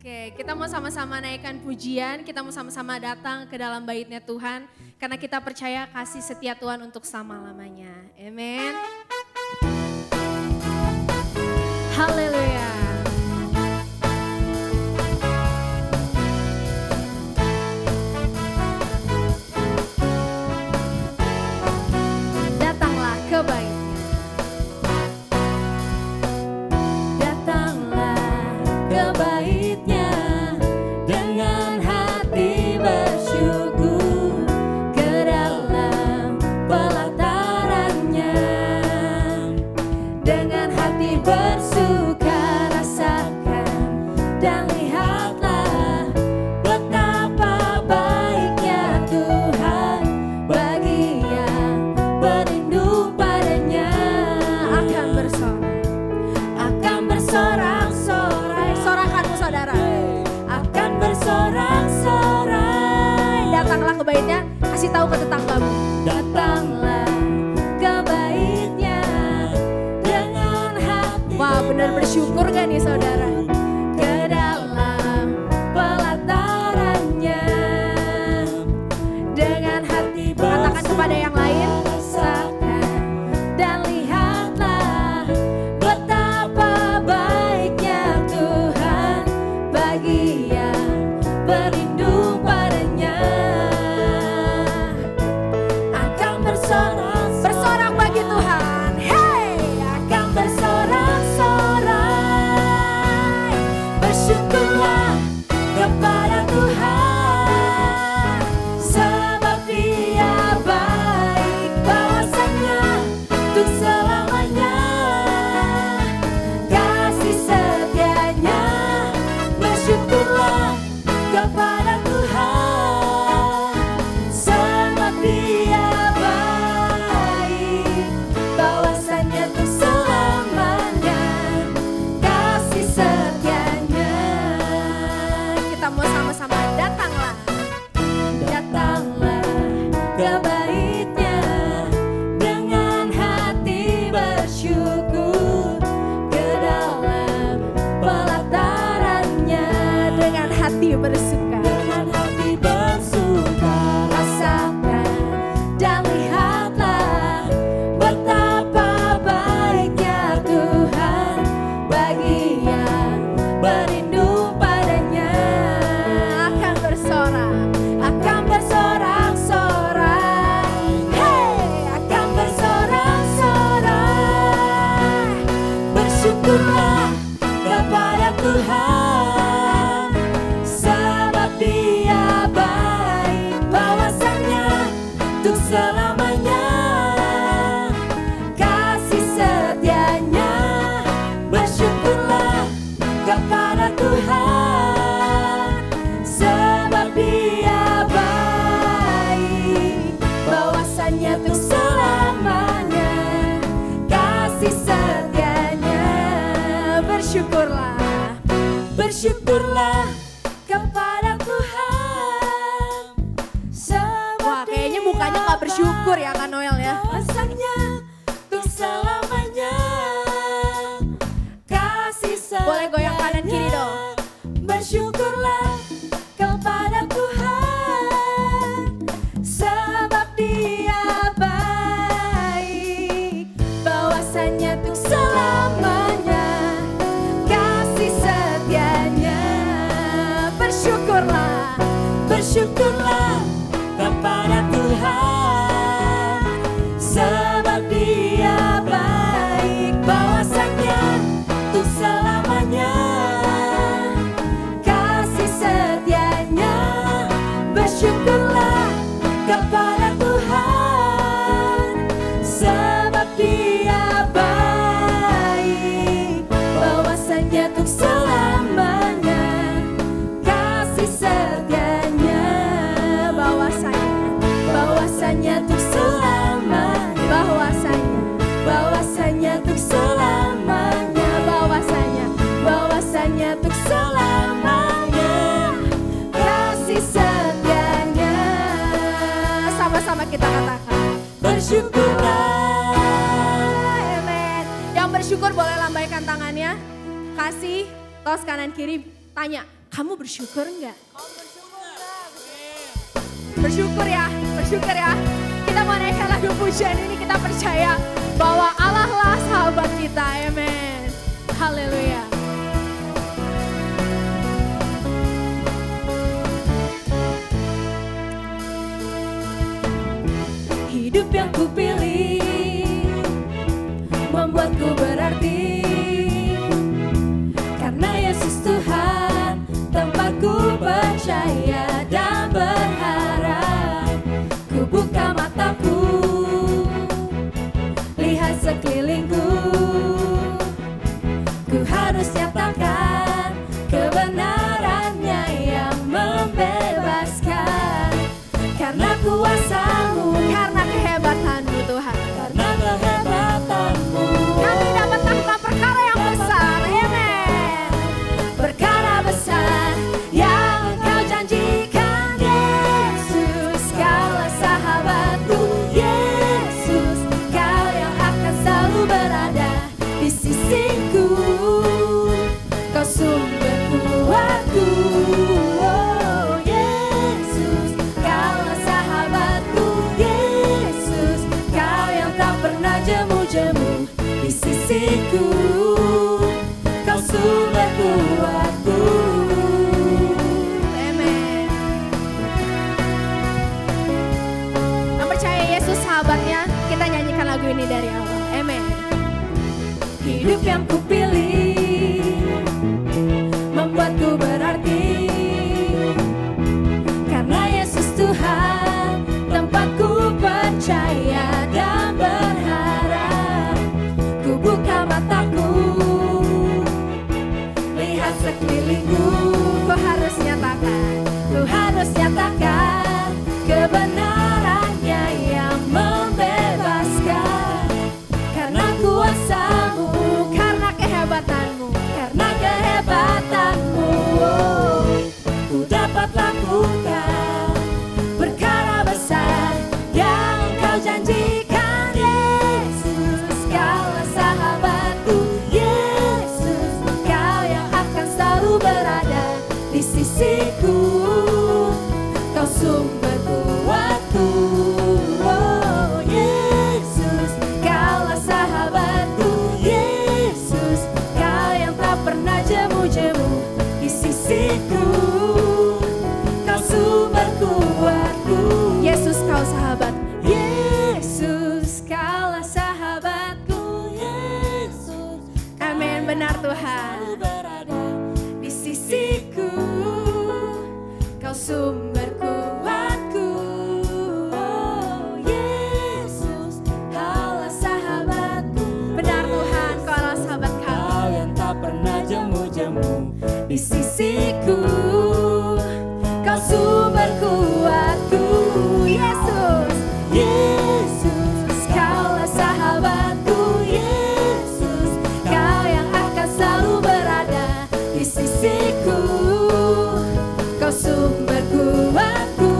Oke, kita mau sama-sama naikkan pujian, kita mau sama-sama datang ke dalam bait-Nya Tuhan. Karena kita percaya kasih setia Tuhan untuk selama-lamanya. Amin. Haleluya. Datanglah ke bait. Baitnya, kasih tahu ke tetanggamu. Datanglah ke bait-Nya dengan hati. Wah, benar bersyukur gak nih saudara? Ke dalam pelatarannya dengan hati. Katakan kepada yang lain. Rasakan dan lihatlah betapa baiknya Tuhan bagi yang berlindung padanya. Bersorak bagi Tuhan, hey, akan bersorak-sorai. Bersyukurlah kepada Tuhan, sebab Dia baik, bahwasanya untuk selamanya kasih setianya. Bersyukurlah kepada Tuhan, sebab Dia ke bait-Nya dengan hati bersyukur, ke dalam pelatarannya dengan hati bersuka, rasakan dan lihatlah betapa baiknya Tuhan bagi yang berlindung padanya. Akan bersorak, akan bersorak. Bersyukurlah kepada Tuhan, sebab Dia baik, bahwasanya untuk selamanya kasih setianya. Bersyukurlah kepada Tuhan, sebab Dia baik, bahwasanya untuk selamanya kasih setianya. Bersyukurlah, bersyukurlah kepada Tuhan, sebab. Wah, kayaknya mukanya gak bersyukur ya Kak Noel ya. Bahwasanya untuk selamanya kasih setianya. Boleh goyang kanan kiri dong. Bersyukurlah kepada Tuhan, sebab Dia baik, bahwasanya untuk selamanya kasih setianya. Bersyukurlah, bersyukurlah kepada Tuhan, sebab Dia baik, bahwasanya untuk selamanya kasih setianya. Bersyukurlah kepada Tuhan, sebab Dia baik, bahwasanya untuk selamanya kasih setianya. Bahwasanya untuk selamanya, bahwasanya untuk selamanya, bahwasanya untuk selamanya kasih setianya. Sama-sama kita katakan bersyukurlah. Amen. Yang bersyukur boleh lambaikan tangannya. Kasih tos kanan kiri, tanya, Kamu bersyukur enggak? Bersyukur ya, bersyukur ya. Kita mau naikkan lagu pujian ini, kita percaya bahwa Allah lah sahabat kita, amin. Haleluya. Hidup yang kupilih membuatku berarti, karena Yesus Tuhan tempatku percaya dan berharap. Ku buka mataku, lihat sekelilingku, ku harus nyatakan kebenarannya yang membebaskan. Karena kuasa-Mu, karena kehebatanmu Tuhan, karena kehebatanmu kami dapat melakukan perkara yang besar, amen. Perkara besar yang Engkau janjikan, Yesus, Kaulah sahabatku, Yesus, Kau yang akan selalu berada di sisiku, Kau sumber kuatku. Oh Yesus, Kaulah sahabatku, Yesus, Kau yang tak pernah jemu-jemu di sisiku, Kau sumber kuatku. Amen. Yang percaya Yesus sahabatnya, kita nyanyikan lagu ini dari awal. Amen. Hidup yang kupilih membuatku berarti, karena Yesus Tuhan tempatku percaya dan berharap. Ku buka mataku, lihat sekelilingku, ku harus nyatakan kebenarannya yang membebaskan. Karena kuasa-Mu, karena kehebatanmu, oh, ku dapat lakukan perkara besar yang Kau janjikan, Yesus, Kaulah sahabatku, Yesus, Kau yang akan selalu berada di sisiku, Kau sumber kuatku. Oh Yesus, Kaulah sahabatku, Yesus, Kau yang tak pernah jemu-jemu di sisiku, Kau sumber kuatku. Yesus, Kau sahabat, Yesus, Kaulah sahabatku, Yesus. Amin, benar Tuhan. Di sisiku, Kau sumber kuatku. Oh Yesus, Kaulah sahabatku. Benar Tuhan, Kaulah sahabat kami. Kau yang tak pernah jemu-jemu di sisiku, Kau sumber kuatku. Yesus, Yesus, Kaulah sahabatku, Yesus, Kau yang akan selalu berada di sisiku, Kau sumber kuatku.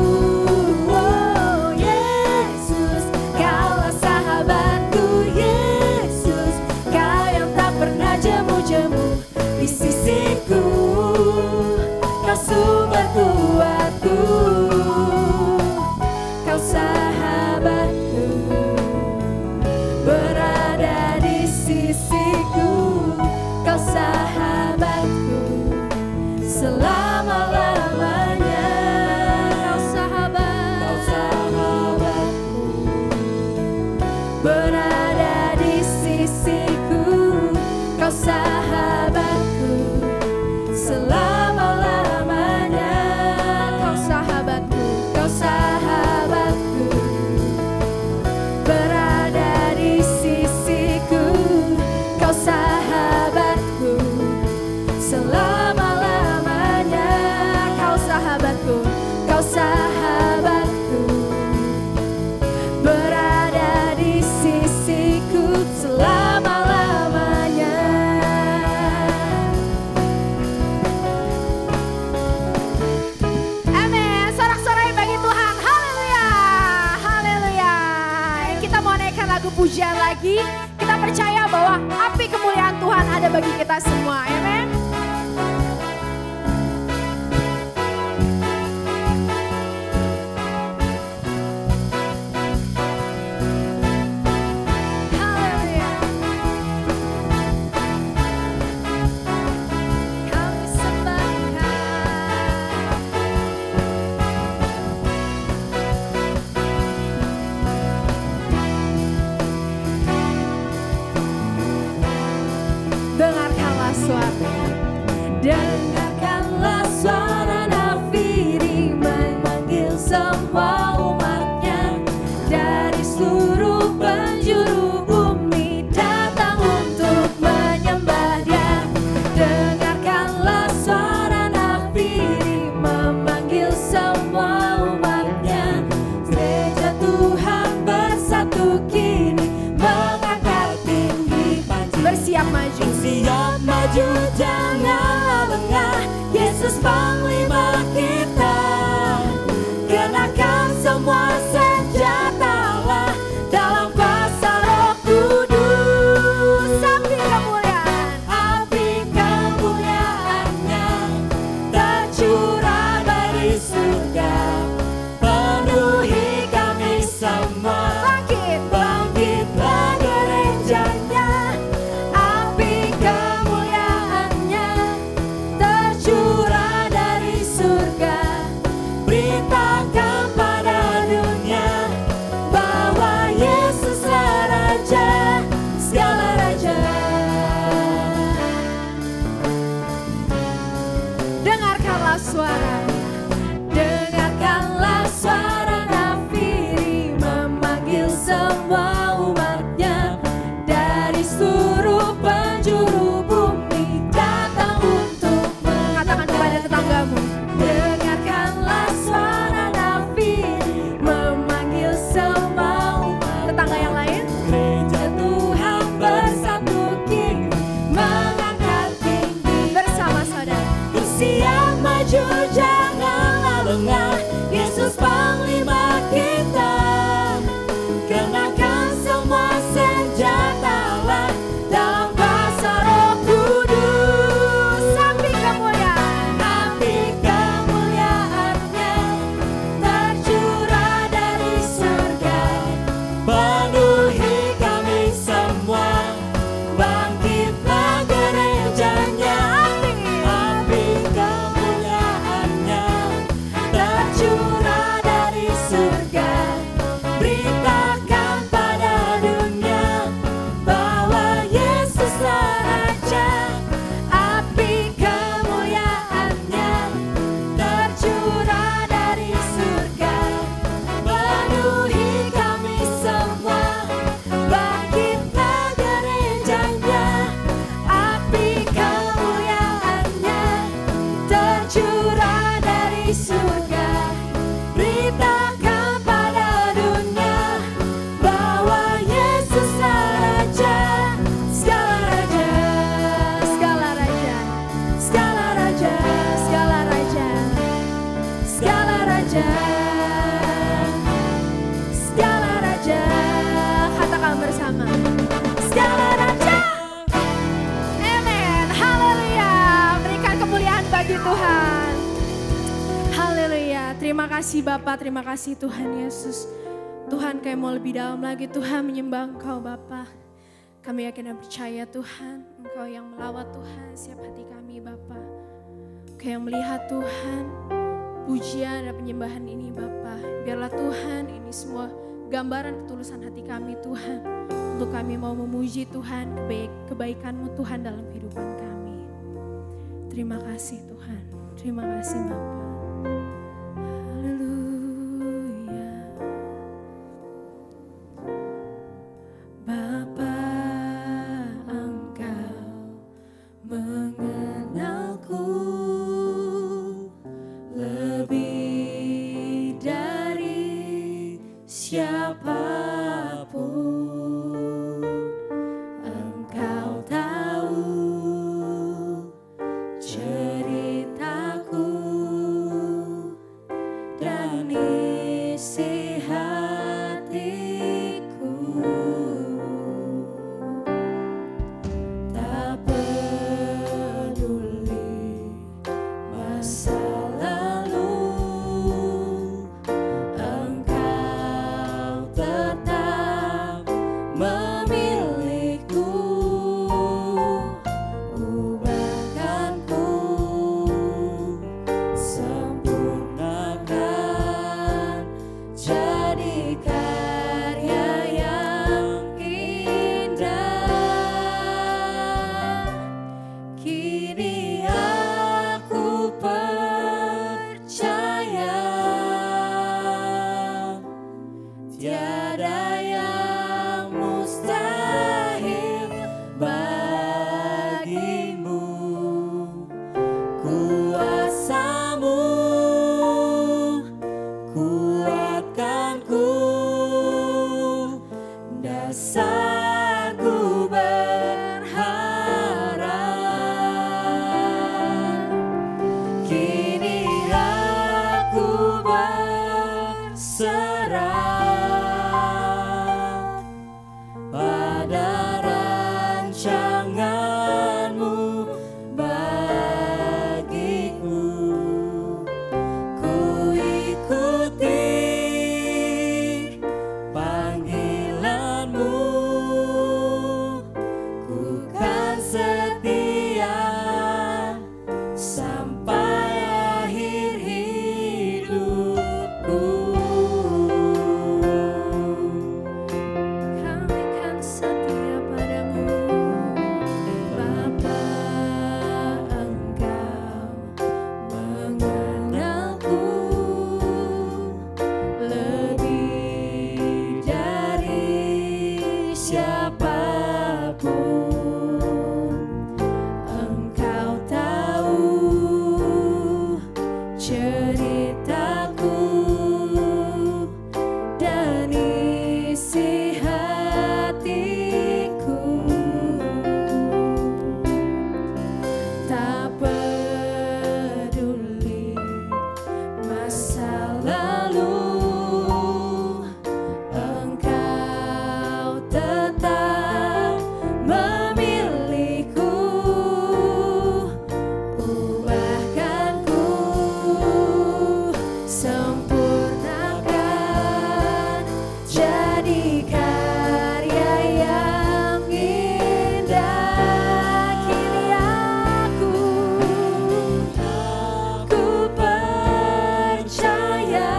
Oh Yesus, Kaulah sahabatku, Yesus, Kau yang tak pernah jemu-jemu di sisiku, Kau sumber kuatku. Kau sahabatku, berada di sisiku, Kau sahabatku, Dengarkanlah suara nafiri memanggil semua umatnya dari seluruh penjuru bumi datang untuk menyembah Dia. Dengarkanlah suara nafiri memanggil semua umatnya. Gereja Tuhan bersatu kini mengangkat tinggi panji. Bersiap maju, siap maju, jangan lengah. Yesus panglima kita, kenakan semua senjatalah dalam kuasa Roh Kudus. Api kemuliaan, api kemuliaannya tercurah dari surga, penuhi kami semua. Bangkitlah gerejanya, api kemuliaannya tercurah dari surga. Beritakan pada dunia bahwa Yesuslah Raja segala raja. Dengarkanlah suaranya, dengarkanlah suara nafiri memanggil semua umatnya dari seluruh penjuru bumi datang untuk mengatakan kepada tetanggamu. Dengarkanlah suara nafiri memanggil semua umat. Tetangga yang lain, gereja Tuhan bersatu kini mengangkat tinggi. Bersama saudara, bersiap maju, janganlah lengah. Yesus panglima kita, kenakan semua senjatalah dalam kuasa Roh Kudus. Api kemuliaan, api kemuliaannya tercurah dari surga, penuhi kami semua. Bangkitlah gerejanya, api kemuliaannya tercurah dari surga. Beritakan pada dunia bahwa Yesuslah Raja. Api kemuliaannya tercurah dari surga, penuhi kami semua. Bangkitlah gerejanya, api kemuliaannya tercurah dari surga. Beritakan pada dunia bahwa Yesuslah Raja segala raja, segala raja, segala raja, segala raja, segala raja, segala raja. Katakan bersama, segala raja. Amen, haleluya. Berikan kemuliaan bagi Tuhan. Haleluya. Terima kasih Bapa, terima kasih Tuhan Yesus. Tuhan, kami mau lebih dalam lagi Tuhan menyembah Engkau Bapa. Kami yakin dan percaya Tuhan, Engkau yang melawat Tuhan setiap hati kami Bapa. Engkau yang melihat Tuhan pujian dan penyembahan ini Bapa. Biarlah Tuhan ini semua gambaran ketulusan hati kami Tuhan. Untuk kami mau memuji Tuhan, kebaikan-Mu Tuhan dalam kehidupan kami. Terima kasih Tuhan, terima kasih Bapa. Haleluya. Bapa, Engkau mengenalku lebih dari siapapun. Engkau tahu ceritaku kuasa-Mu kuatkanku, dasarku berharap. Kini aku berserah pada rancangan-Mu bagiku. Ku ikuti panggilan-Mu, ku kan setia sampai akhir hidupku. Kami kan setia padamu, Bapa. Engkau mengenalku lebih dari siapapun. Engkau tahu ceritaku dan isi hatiku. Tak peduli masa lalu, Engkau tetap memilihku. Ubahkanku, sempurnakan, jadi karya yang indah. Kini aku percaya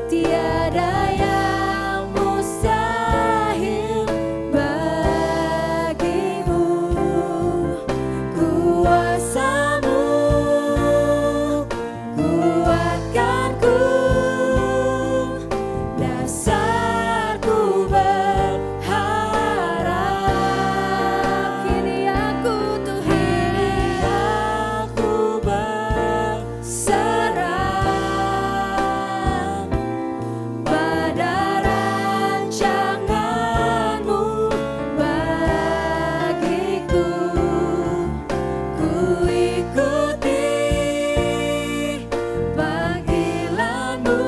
tiada yang mustahil bagimu. Kuasa-Mu kuatkanku, dasarku berharap. Kini aku Tuhan, berserah pada rancangan-Mu bagiku. Ku ikuti panggilan-Mu,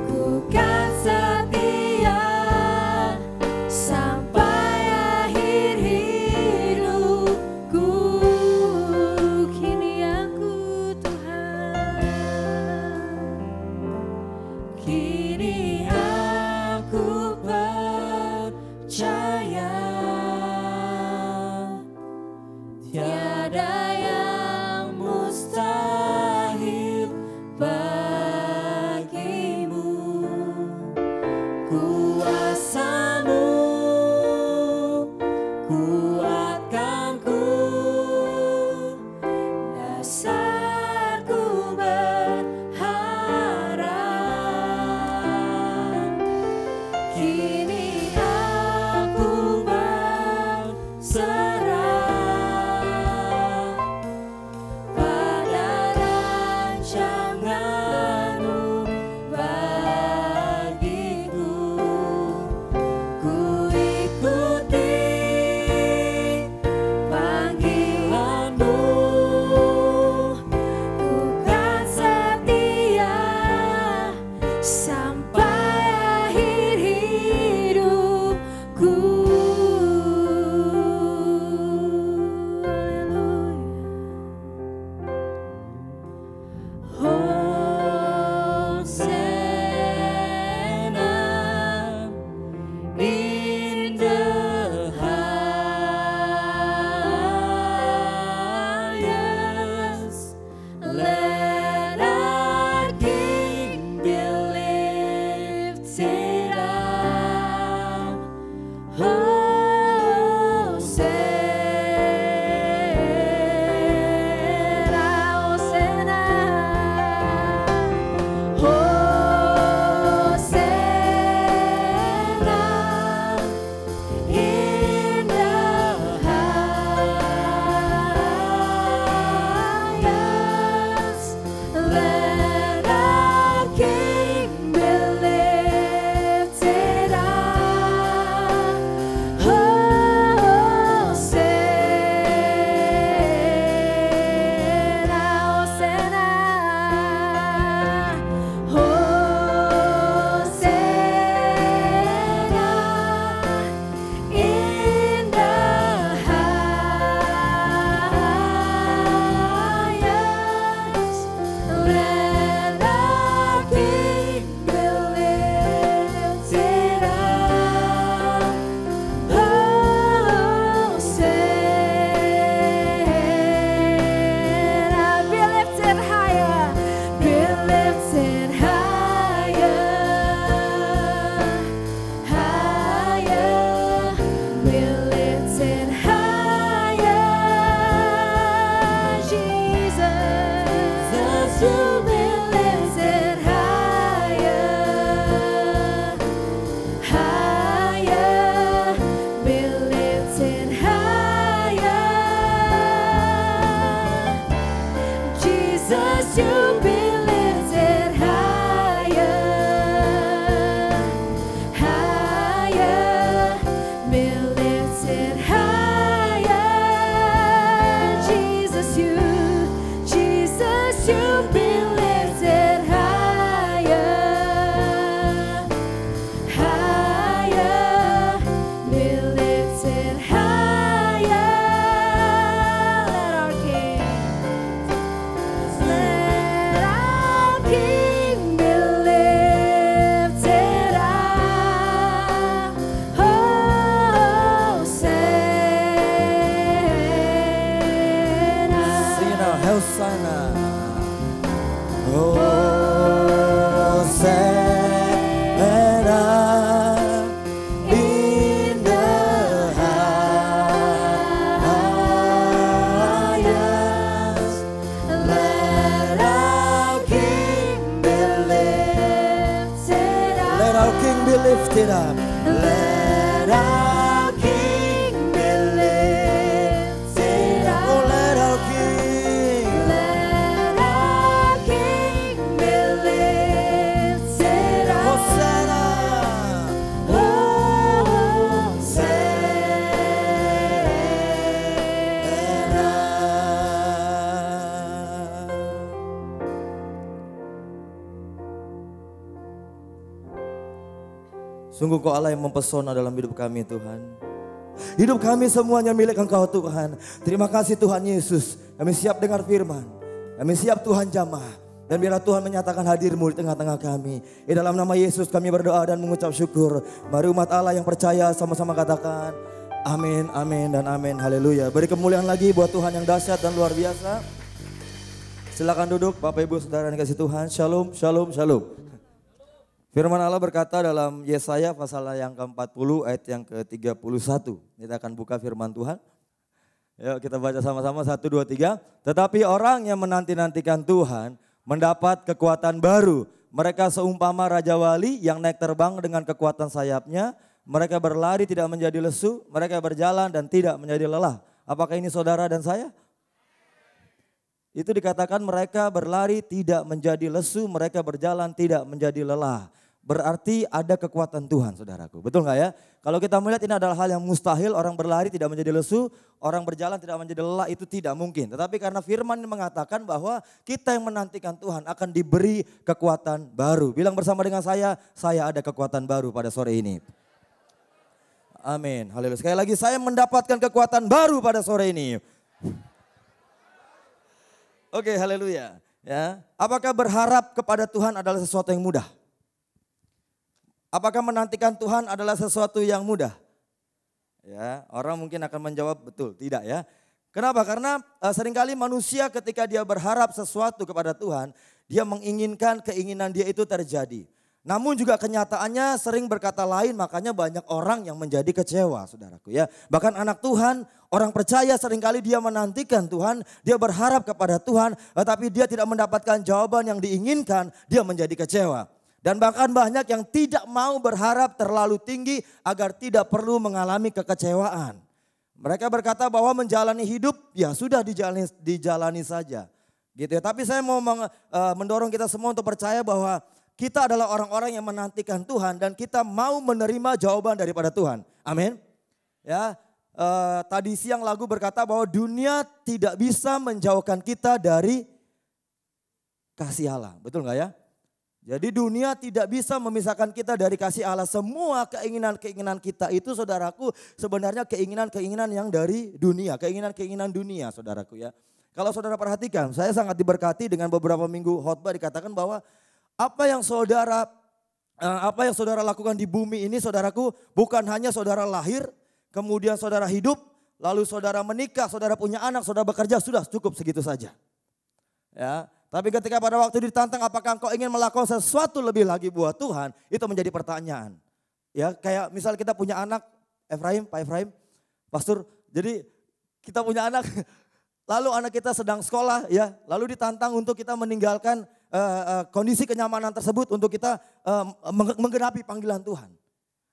ku kan setia sampai akhir hidupku. Kini aku Tuhan, kini aku percaya tiada yang mustahil bagimu. Kuasa-Mu kuatkanku, dasarku berharap. Kini aku berserah Hosana. Hosana in the highest. Let our King be lifted up. Let our King be lifted up. Let our King be lifted up. Oh, let our King. Let our King be lifted up. Hosanna. Sungguh Kau Allah yang mempesona dalam hidup kami Tuhan. Hidup kami semuanya milik Engkau Tuhan. Terima kasih Tuhan Yesus. Kami siap dengar firman. Kami siap Tuhan jamah. Dan biarlah Tuhan menyatakan hadir-Mu di tengah-tengah kami. Di dalam nama Yesus kami berdoa dan mengucap syukur. Mari umat Allah yang percaya sama-sama katakan amin, amin dan amin. Haleluya. Beri kemuliaan lagi buat Tuhan yang dahsyat dan luar biasa. Silakan duduk Bapak Ibu Saudara yang dikasih Tuhan. Shalom, shalom, shalom. Firman Allah berkata dalam Yesaya pasal yang ke-40 ayat yang ke-31. Kita akan buka firman Tuhan. Yuk kita baca sama-sama 1, 2, 3. Tetapi orang yang menanti-nantikan Tuhan mendapat kekuatan baru. Mereka seumpama Raja Wali yang naik terbang dengan kekuatan sayapnya. Mereka berlari tidak menjadi lesu. Mereka berjalan dan tidak menjadi lelah. Apakah ini saudara dan saya? Itu dikatakan mereka berlari tidak menjadi lesu. Mereka berjalan tidak menjadi lelah. Berarti ada kekuatan Tuhan saudaraku. Betul gak ya? Kalau kita melihat ini adalah hal yang mustahil. Orang berlari tidak menjadi lesu. Orang berjalan tidak menjadi lelah. Itu tidak mungkin. Tetapi karena firman mengatakan bahwa kita yang menantikan Tuhan akan diberi kekuatan baru. Bilang bersama dengan saya ada kekuatan baru pada sore ini. Amin. Haleluya. Sekali lagi saya mendapatkan kekuatan baru pada sore ini. Oke, haleluya. Ya. Apakah berharap kepada Tuhan adalah sesuatu yang mudah? Apakah menantikan Tuhan adalah sesuatu yang mudah? Ya, orang mungkin akan menjawab betul, tidak ya. Kenapa? Karena seringkali manusia ketika dia berharap sesuatu kepada Tuhan, dia menginginkan keinginan dia itu terjadi. Namun juga kenyataannya sering berkata lain, makanya banyak orang yang menjadi kecewa saudaraku ya. Bahkan anak Tuhan, orang percaya seringkali dia menantikan Tuhan, dia berharap kepada Tuhan, tetapi dia tidak mendapatkan jawaban yang diinginkan, dia menjadi kecewa. Dan bahkan banyak yang tidak mau berharap terlalu tinggi agar tidak perlu mengalami kekecewaan. Mereka berkata bahwa menjalani hidup ya sudah dijalani saja. Gitu ya. Tapi saya mau mendorong kita semua untuk percaya bahwa kita adalah orang-orang yang menantikan Tuhan dan kita mau menerima jawaban daripada Tuhan. Amin. Ya, tadi siang lagu berkata bahwa dunia tidak bisa menjauhkan kita dari kasih Allah. Betul nggak ya? Jadi dunia tidak bisa memisahkan kita dari kasih Allah. Semua keinginan-keinginan kita itu saudaraku sebenarnya keinginan-keinginan yang dari dunia. Keinginan-keinginan dunia saudaraku ya. Kalau saudara perhatikan, saya sangat diberkati dengan beberapa minggu khotbah dikatakan bahwa apa yang saudara lakukan di bumi ini saudaraku bukan hanya saudara lahir, kemudian saudara hidup, lalu saudara menikah, saudara punya anak, saudara bekerja, sudah cukup segitu saja. Ya. Tapi ketika pada waktu ditantang apakah engkau ingin melakukan sesuatu lebih lagi buat Tuhan, itu menjadi pertanyaan. Ya, kayak misal kita punya anak, Pak Efraim, pastor, jadi kita punya anak, lalu anak kita sedang sekolah ya, lalu ditantang untuk kita meninggalkan kondisi kenyamanan tersebut untuk kita menggenapi panggilan Tuhan.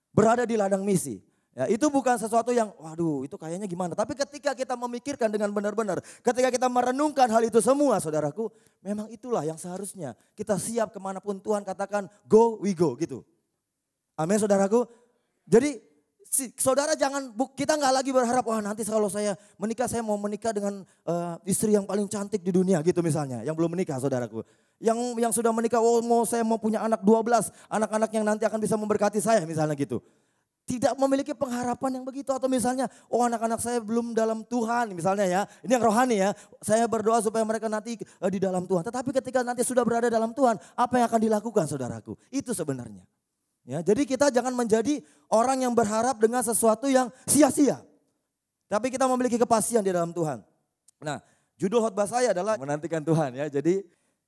Berada di ladang misi. Ya, itu bukan sesuatu yang waduh itu kayaknya gimana. Tapi ketika kita memikirkan dengan benar-benar. Ketika kita merenungkan hal itu semua saudaraku. Memang itulah yang seharusnya kita siap kemanapun Tuhan katakan go we go gitu. Amin saudaraku. Jadi saudara kita nggak lagi berharap wah nanti kalau saya menikah saya mau menikah dengan istri yang paling cantik di dunia gitu misalnya. Yang belum menikah saudaraku. Yang sudah menikah saya mau punya anak 12. Anak-anak yang nanti akan bisa memberkati saya misalnya gitu. Tidak memiliki pengharapan yang begitu atau misalnya anak-anak saya belum dalam Tuhan misalnya ya. Ini yang rohani ya. Saya berdoa supaya mereka nanti di dalam Tuhan. Tetapi ketika nanti sudah berada dalam Tuhan, apa yang akan dilakukan saudaraku? Itu sebenarnya. Ya, jadi kita jangan menjadi orang yang berharap dengan sesuatu yang sia-sia. Tapi kita memiliki kepastian di dalam Tuhan. Nah, Judul khotbah saya adalah menantikan Tuhan ya. Jadi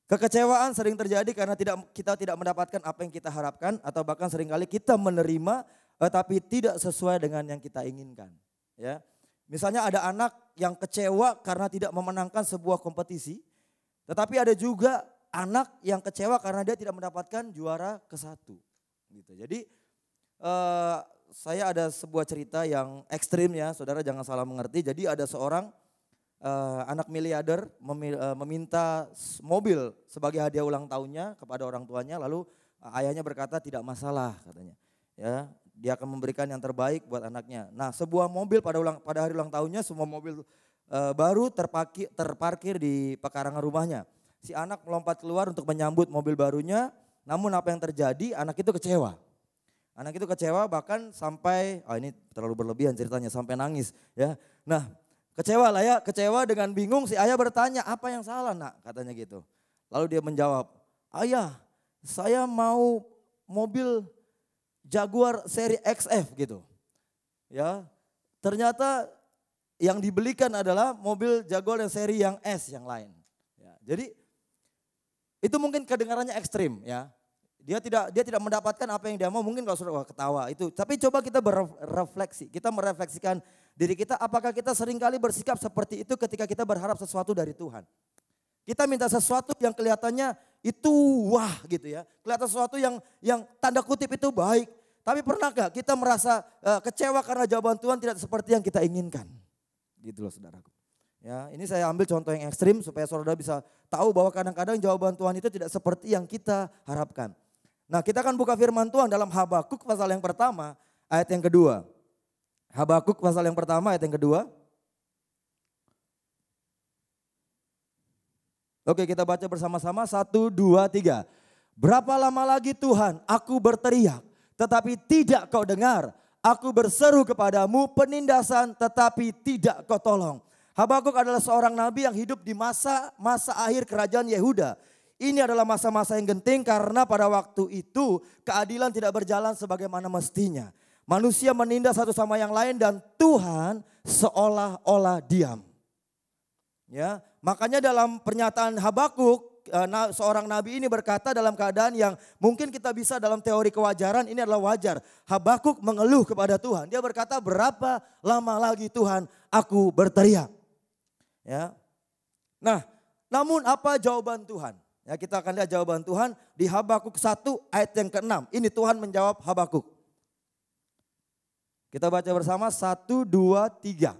kekecewaan sering terjadi karena kita tidak mendapatkan apa yang kita harapkan atau bahkan seringkali kita menerima tapi tidak sesuai dengan yang kita inginkan. Ya, misalnya ada anak yang kecewa karena tidak memenangkan sebuah kompetisi, tetapi ada juga anak yang kecewa karena dia tidak mendapatkan juara ke-1. Gitu. Jadi saya ada sebuah cerita yang ekstrim ya, saudara jangan salah mengerti. Jadi ada seorang anak miliarder meminta mobil sebagai hadiah ulang tahunnya kepada orang tuanya, lalu ayahnya berkata tidak masalah katanya. Ya, dia akan memberikan yang terbaik buat anaknya. Nah, sebuah mobil pada hari ulang tahunnya, semua mobil baru terparkir di pekarangan rumahnya. Si anak melompat keluar untuk menyambut mobil barunya, namun apa yang terjadi? Anak itu kecewa. Anak itu kecewa bahkan sampai, ini terlalu berlebihan ceritanya, sampai nangis ya. Nah, kecewa lah ya, kecewa dengan bingung si ayah bertanya, apa yang salah nak? Katanya gitu. Lalu dia menjawab, ayah saya mau mobil Jaguar seri XF gitu. Ya, ternyata yang dibelikan adalah mobil Jaguar yang seri yang S yang lain. Ya, jadi itu mungkin kedengarannya ekstrim ya. Dia tidak mendapatkan apa yang dia mau, mungkin kalau sudah ketawa itu. Tapi coba kita berefleksi, kita merefleksikan diri kita, apakah kita seringkali bersikap seperti itu ketika kita berharap sesuatu dari Tuhan. Kita minta sesuatu yang kelihatannya itu wah gitu ya. Kelihatan sesuatu yang tanda kutip itu baik. Tapi pernahkah kita merasa kecewa karena jawaban Tuhan tidak seperti yang kita inginkan? Gitu loh saudaraku. Ya, ini saya ambil contoh yang ekstrim supaya saudara bisa tahu bahwa kadang-kadang jawaban Tuhan itu tidak seperti yang kita harapkan. Nah, kita akan buka firman Tuhan dalam Habakuk pasal yang pertama, ayat yang kedua. Habakuk pasal yang pertama, ayat yang kedua. Oke, kita baca bersama-sama. 1, 2, 3. Berapa lama lagi Tuhan aku berteriak, tetapi tidak kau dengar. Aku berseru kepadamu penindasan, tetapi tidak kau tolong. Habakuk adalah seorang nabi yang hidup di masa akhir kerajaan Yehuda. Ini adalah masa-masa yang genting karena pada waktu itu keadilan tidak berjalan sebagaimana mestinya. Manusia menindas satu sama yang lain dan Tuhan seolah-olah diam. Ya, makanya dalam pernyataan Habakuk, seorang nabi ini berkata dalam keadaan yang mungkin kita bisa dalam teori kewajaran ini adalah wajar. Habakuk mengeluh kepada Tuhan. Dia berkata, berapa lama lagi Tuhan aku berteriak. Ya. Nah, namun apa jawaban Tuhan? Ya, kita akan lihat jawaban Tuhan di Habakuk 1 ayat yang ke-6. Ini Tuhan menjawab Habakuk. Kita baca bersama 1, 2, 3.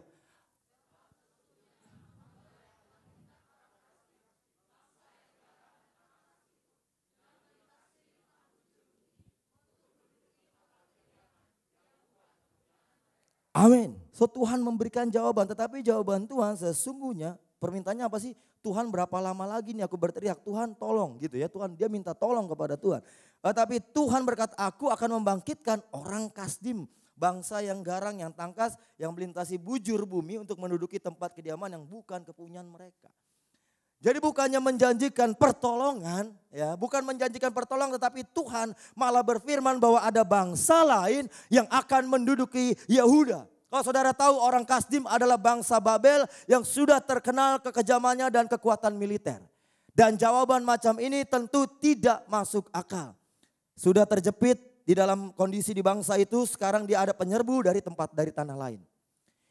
Amin. So Tuhan memberikan jawaban, tetapi jawaban Tuhan sesungguhnya permintaannya apa sih? Tuhan berapa lama lagi nih aku berteriak, Tuhan tolong gitu ya. Tuhan dia minta tolong kepada Tuhan. Tapi Tuhan berkata, aku akan membangkitkan orang Kasdim. Bangsa yang garang, yang tangkas, yang melintasi bujur bumi untuk menduduki tempat kediaman yang bukan kepunyaan mereka. Jadi bukannya menjanjikan pertolongan, ya, bukan menjanjikan pertolongan, tetapi Tuhan malah berfirman bahwa ada bangsa lain yang akan menduduki Yehuda. Kalau saudara tahu orang Kasdim adalah bangsa Babel yang sudah terkenal kekejamannya dan kekuatan militer. Dan jawaban macam ini tentu tidak masuk akal. Sudah terjepit di dalam kondisi di bangsa itu, sekarang dia ada penyerbu dari tanah lain.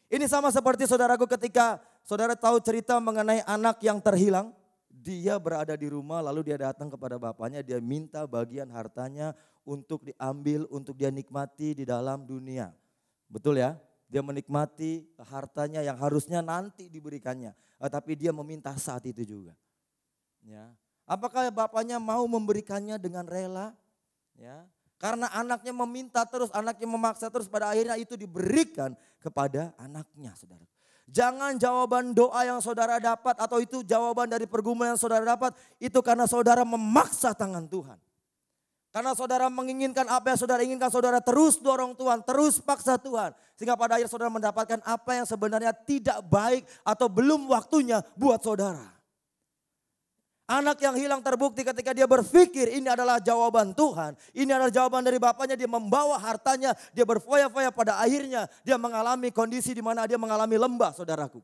Ini sama seperti saudaraku ketika saudara tahu cerita mengenai anak yang terhilang. Dia berada di rumah lalu dia datang kepada bapaknya, dia minta bagian hartanya untuk diambil, untuk dia nikmati di dalam dunia. Betul ya? Dia menikmati hartanya yang harusnya nanti diberikannya. Tapi dia meminta saat itu juga. Ya. Apakah bapaknya mau memberikannya dengan rela? Ya. Karena anaknya meminta terus, anaknya memaksa terus, pada akhirnya itu diberikan kepada anaknya, saudara. Jangan jawaban doa yang saudara dapat atau itu jawaban dari pergumulan yang saudara dapat, itu karena saudara memaksa tangan Tuhan. Karena saudara menginginkan apa yang saudara inginkan, saudara terus dorong Tuhan, terus paksa Tuhan. Sehingga pada akhirnya saudara mendapatkan apa yang sebenarnya tidak baik atau belum waktunya buat saudara. Anak yang hilang terbukti ketika dia berpikir ini adalah jawaban Tuhan. Ini adalah jawaban dari bapaknya, dia membawa hartanya, dia berfoya-foya, pada akhirnya dia mengalami kondisi di mana dia mengalami lembah, saudaraku.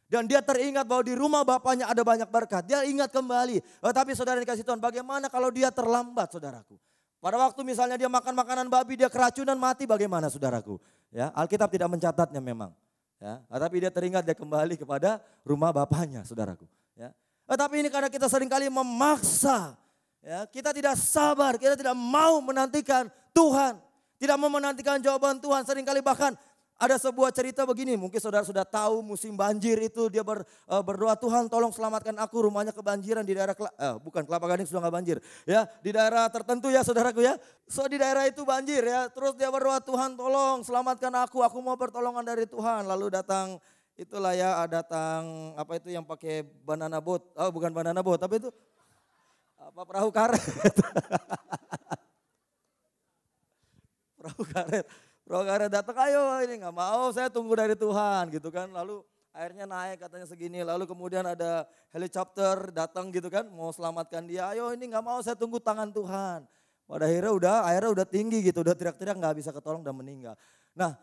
Dan dia teringat bahwa di rumah bapaknya ada banyak berkat. Dia ingat kembali. Tapi saudara dikasih Tuhan, bagaimana kalau dia terlambat saudaraku? Pada waktu misalnya dia makan makanan babi, dia keracunan mati, bagaimana saudaraku? Ya, Alkitab tidak mencatatnya memang. Ya, tapi dia teringat, dia kembali kepada rumah bapaknya saudaraku. Ya. Tapi ini karena kita seringkali memaksa. Ya, kita tidak sabar, kita tidak mau menantikan Tuhan. Tidak mau menantikan jawaban Tuhan. Seringkali bahkan ada sebuah cerita begini, mungkin saudara sudah tahu musim banjir itu dia berdoa, Tuhan tolong selamatkan aku, rumahnya kebanjiran di daerah, bukan Kelapa Gading sudah gak banjir. Ya, di daerah tertentu ya saudaraku ya. So di daerah itu banjir ya, terus dia berdoa, Tuhan tolong selamatkan aku mau pertolongan dari Tuhan. Lalu datang itulah ya, datang apa itu yang pakai banana boat, bukan banana boat tapi itu apa perahu karet. Perahu karet. Rogarnya datang, ayo ini nggak mau, saya tunggu dari Tuhan gitu kan. Lalu airnya naik katanya segini, lalu kemudian ada helikopter datang gitu kan, mau selamatkan dia. Ayo ini nggak mau, saya tunggu tangan Tuhan. Pada akhirnya airnya udah tinggi gitu, udah teriak-teriak nggak bisa ketolong dan meninggal. Nah,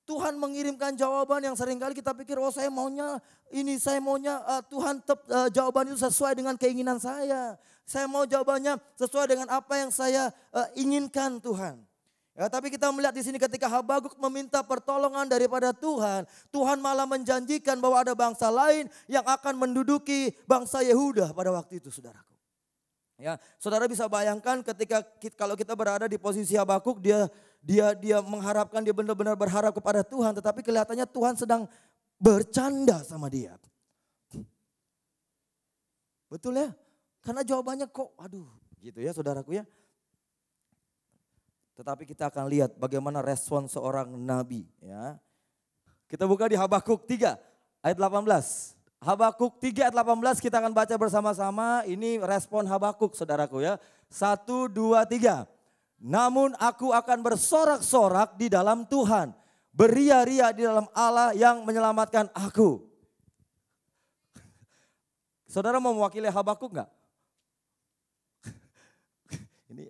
Tuhan mengirimkan jawaban yang seringkali kita pikir, oh saya maunya ini, saya maunya Tuhan jawaban itu sesuai dengan keinginan saya. Saya mau jawabannya sesuai dengan apa yang saya inginkan Tuhan. Ya, tapi kita melihat di sini ketika Habakuk meminta pertolongan daripada Tuhan, Tuhan malah menjanjikan bahwa ada bangsa lain yang akan menduduki bangsa Yehuda pada waktu itu, saudaraku. Ya, saudara bisa bayangkan ketika kalau kita berada di posisi Habakuk, dia mengharapkan, dia benar-benar berharap kepada Tuhan, tetapi kelihatannya Tuhan sedang bercanda sama dia. Betul ya? Karena jawabannya kok, aduh, gitu ya, saudaraku ya. Tetapi kita akan lihat bagaimana respon seorang nabi. Ya. Kita buka di Habakuk 3 ayat 18. Habakuk 3 ayat 18 kita akan baca bersama-sama. Ini respon Habakuk saudaraku ya. 1, 2, 3. Namun aku akan bersorak-sorak di dalam Tuhan. Beria-ria di dalam Allah yang menyelamatkan aku. Saudara mau mewakili Habakuk enggak?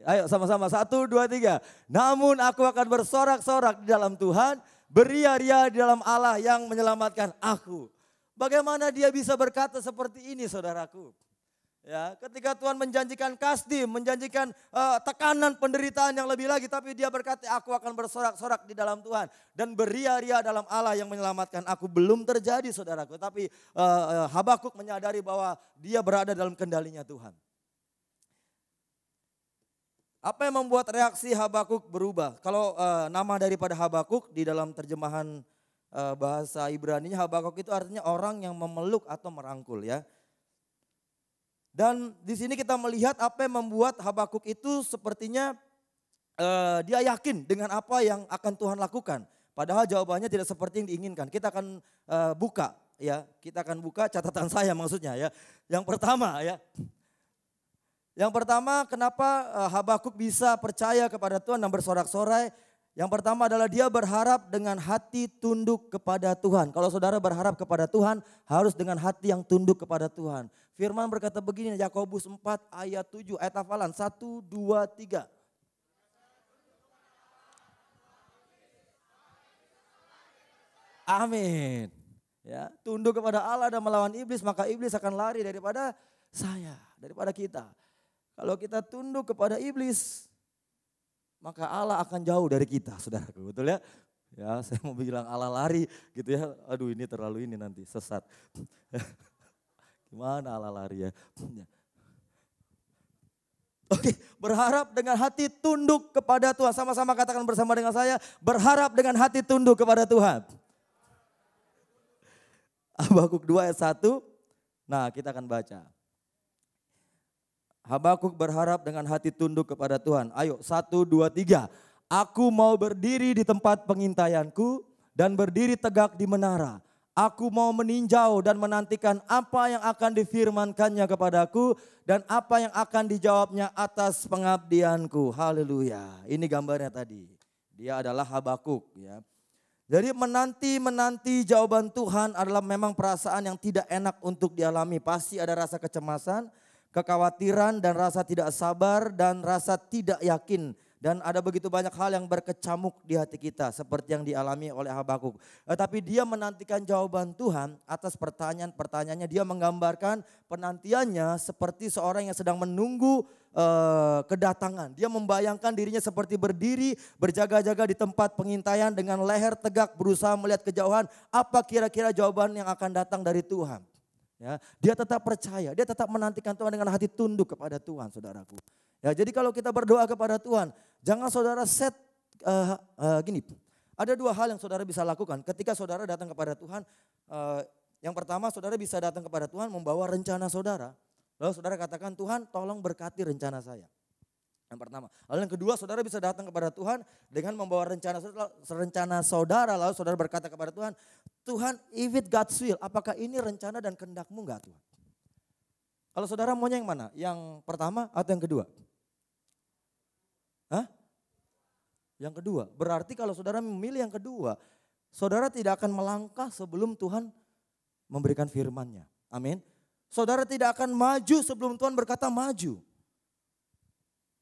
Ayo sama-sama 1, 2, 3. Namun aku akan bersorak-sorak di dalam Tuhan, beria-ria di dalam Allah yang menyelamatkan aku. Bagaimana dia bisa berkata seperti ini saudaraku? Ya, ketika Tuhan menjanjikan kasdim, menjanjikan tekanan penderitaan yang lebih lagi, tapi dia berkata aku akan bersorak-sorak di dalam Tuhan dan beria-ria dalam Allah yang menyelamatkan aku. Belum terjadi saudaraku, tapi Habakuk menyadari bahwa dia berada dalam kendalinya Tuhan. Apa yang membuat reaksi Habakuk berubah? Kalau nama daripada Habakuk di dalam terjemahan bahasa Ibrani, Habakuk itu artinya orang yang memeluk atau merangkul ya. Dan di sini kita melihat apa yang membuat Habakuk itu sepertinya dia yakin dengan apa yang akan Tuhan lakukan. Padahal jawabannya tidak seperti yang diinginkan. Kita akan buka ya, kita akan buka catatan saya maksudnya ya. Yang pertama kenapa Habakuk bisa percaya kepada Tuhan dan bersorak-sorai. Yang pertama adalah dia berharap dengan hati tunduk kepada Tuhan. Kalau saudara berharap kepada Tuhan harus dengan hati yang tunduk kepada Tuhan. Firman berkata begini, Yakobus 4 ayat 7 ayat hafalan 1, 2, 3. Amin. Ya, tunduk kepada Allah dan melawan iblis, maka iblis akan lari daripada saya, daripada kita. Kalau kita tunduk kepada iblis, maka Allah akan jauh dari kita, saudaraku, betul ya? Ya, saya mau bilang Allah lari gitu ya. Aduh, ini terlalu ini nanti sesat. Gimana Allah lari ya? Oke, berharap dengan hati tunduk kepada Tuhan. Sama-sama katakan bersama dengan saya, berharap dengan hati tunduk kepada Tuhan. Habakuk 2 ayat 1. Nah, kita akan baca. Habakuk berharap dengan hati tunduk kepada Tuhan. Ayo 1, 2, 3. Aku mau berdiri di tempat pengintaianku dan berdiri tegak di menara. Aku mau meninjau dan menantikan apa yang akan difirmankannya kepadaku dan apa yang akan dijawabnya atas pengabdianku. Haleluya. Ini gambarnya tadi. Dia adalah Habakuk ya. Jadi menanti jawaban Tuhan adalah memang perasaan yang tidak enak untuk dialami. Pasti ada rasa kecemasan, kekhawatiran dan rasa tidak sabar dan rasa tidak yakin Dan ada begitu banyak hal yang berkecamuk di hati kita seperti yang dialami oleh Habakuk. Tapi dia menantikan jawaban Tuhan atas pertanyaan-pertanyaannya. Dia menggambarkan penantiannya seperti seorang yang sedang menunggu kedatangan. Dia membayangkan dirinya seperti berdiri berjaga-jaga di tempat pengintaian dengan leher tegak berusaha melihat kejauhan apa kira-kira jawaban yang akan datang dari Tuhan. Ya, dia tetap percaya, dia tetap menantikan Tuhan dengan hati tunduk kepada Tuhan, saudaraku. Ya, jadi kalau kita berdoa kepada Tuhan, jangan saudara gini. Ada dua hal yang saudara bisa lakukan ketika saudara datang kepada Tuhan. Yang pertama, saudara bisa datang kepada Tuhan membawa rencana saudara. Lalu saudara katakan, Tuhan tolong berkati rencana saya. Yang pertama. Lalu yang kedua, saudara bisa datang kepada Tuhan dengan membawa rencana saudara. Lalu saudara berkata kepada Tuhan, Tuhan, if it God's will, apakah ini rencana dan kehendak-Mu enggak Tuhan? Kalau saudara maunya yang mana? Yang pertama atau yang kedua? Hah? Yang kedua. Berarti kalau saudara memilih yang kedua, saudara tidak akan melangkah sebelum Tuhan memberikan firman-Nya. Amin. Saudara tidak akan maju sebelum Tuhan berkata maju.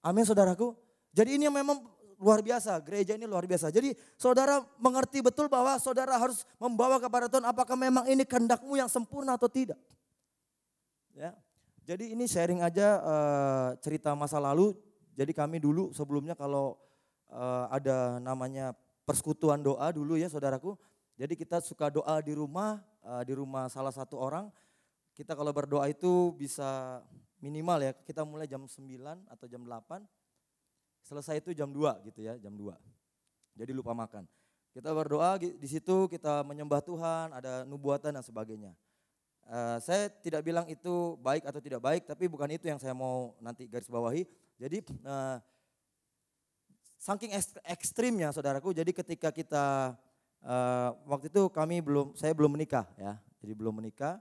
Amin saudaraku. Jadi ini yang memang luar biasa, gereja ini luar biasa. Jadi saudara mengerti betul bahwa saudara harus membawa kepada Tuhan apakah memang ini kehendak-Mu yang sempurna atau tidak. Ya. Jadi ini sharing aja cerita masa lalu. Jadi kami dulu sebelumnya kalau ada namanya persekutuan doa dulu ya saudaraku. Jadi kita suka doa di rumah salah satu orang. Kita kalau berdoa itu bisa minimal ya, kita mulai jam 9 atau jam 8, selesai itu jam 2 gitu ya, jam 2. Jadi lupa makan. Kita berdoa di situ, kita menyembah Tuhan, ada nubuatan dan sebagainya. Saya tidak bilang itu baik atau tidak baik, tapi bukan itu yang saya mau nanti garis bawahi. Jadi saking ekstrimnya saudaraku, jadi ketika kita waktu itu saya belum menikah ya, jadi belum menikah.